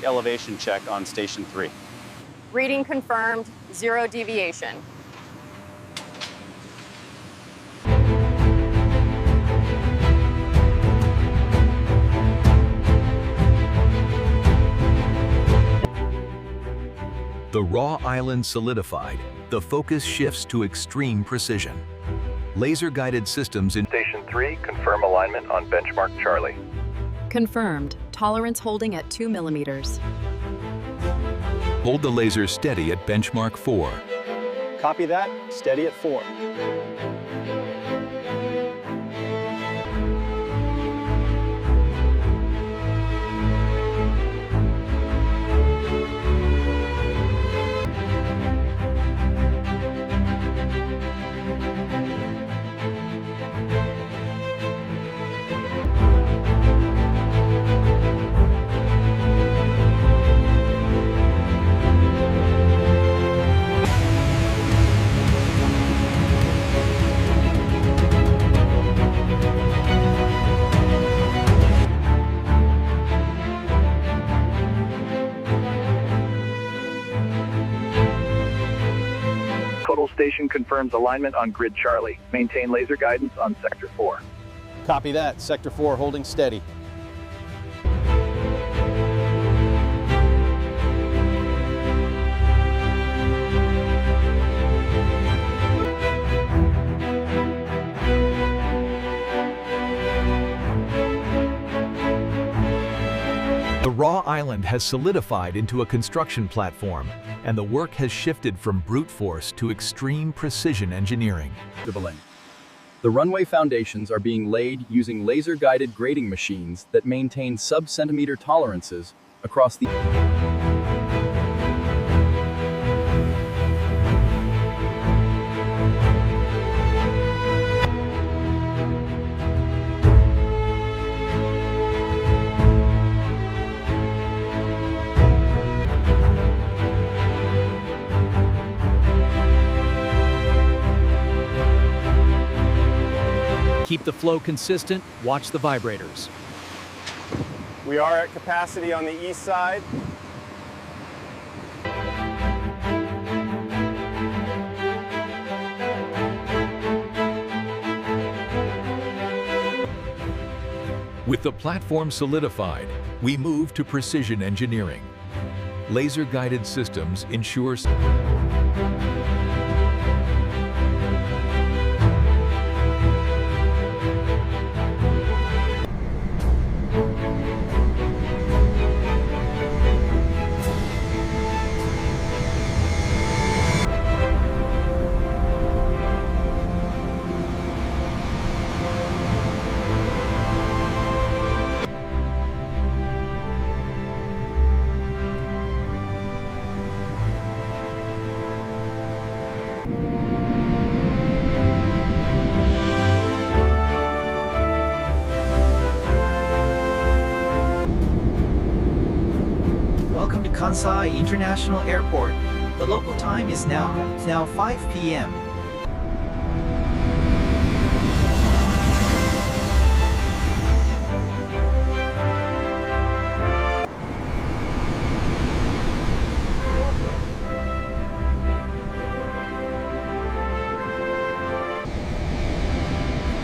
elevation check on Station 3. Reading confirmed, 0 deviation. The raw island solidified. The focus shifts to extreme precision. Laser-guided systems in Station 3, confirm alignment on benchmark Charlie. Confirmed. Tolerance holding at 2 millimeters. Hold the laser steady at benchmark 4. Copy that, steady at 4. Total station confirms alignment on grid Charlie. Maintain laser guidance on sector 4. Copy that, Sector 4 holding steady. The raw island has solidified into a construction platform, and the work has shifted from brute force to extreme precision engineering. The runway foundations are being laid using laser-guided grading machines that maintain sub-centimeter tolerances across the... Keep the flow consistent, watch the vibrators. We are at capacity on the east side. With the platform solidified, we move to precision engineering. Laser-guided systems ensure Welcome to Kansai International Airport. The local time is now 5 p.m.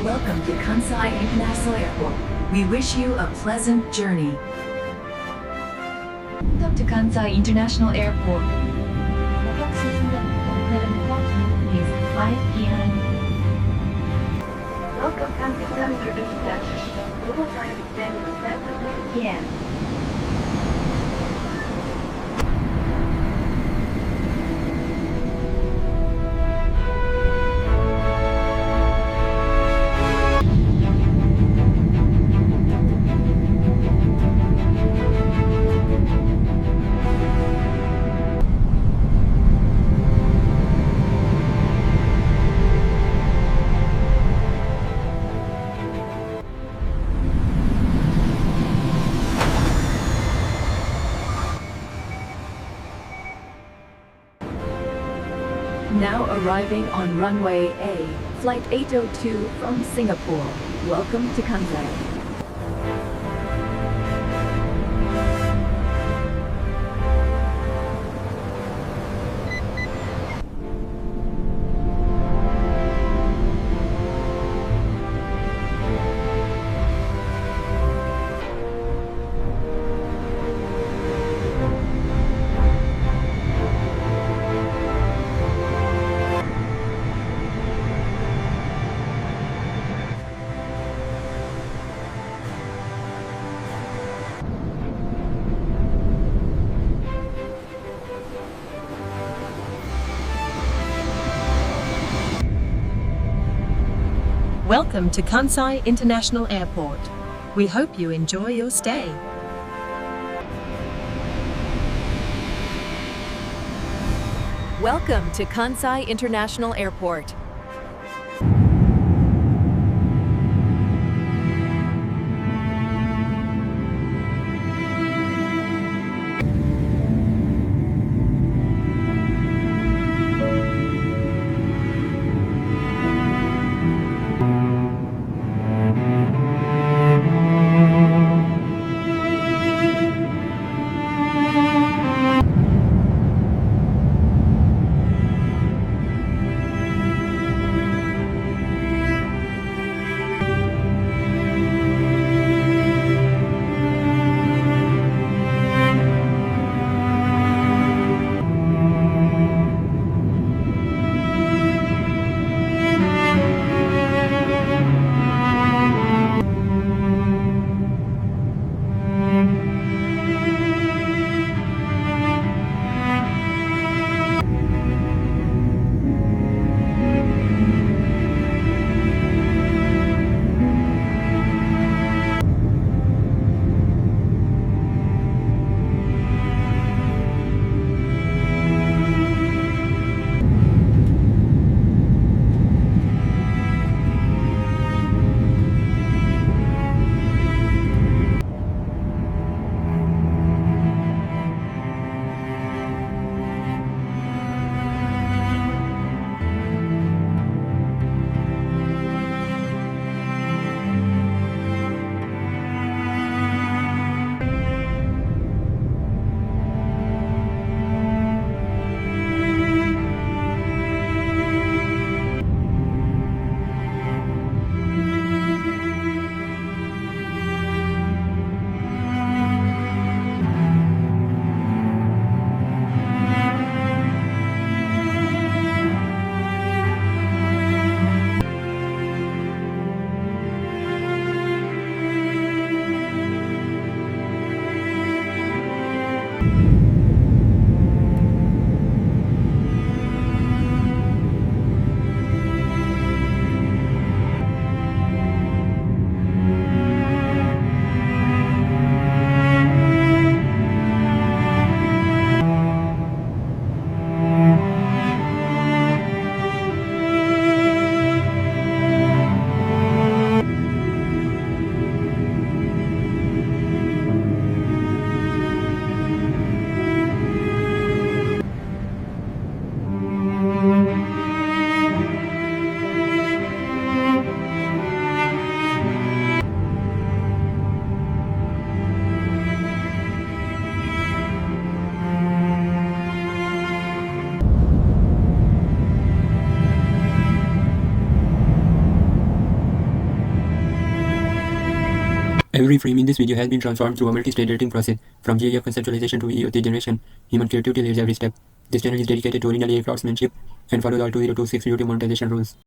Welcome to Kansai International Airport. We wish you a pleasant journey. Welcome to Kansai International Airport. Is 5 p.m. Welcome Kansai International. Global time is 7 p.m. Now arriving on runway A, flight 802 from Singapore. Welcome to Kansai. Welcome to Kansai International Airport. We hope you enjoy your stay. Welcome to Kansai International Airport. Every frame in this video has been transformed through a multi-stage editing process, from GIF conceptualization to EOT generation. Human creativity leads every step. This channel is dedicated to original AI craftsmanship and follows all 2026 YouTube monetization rules.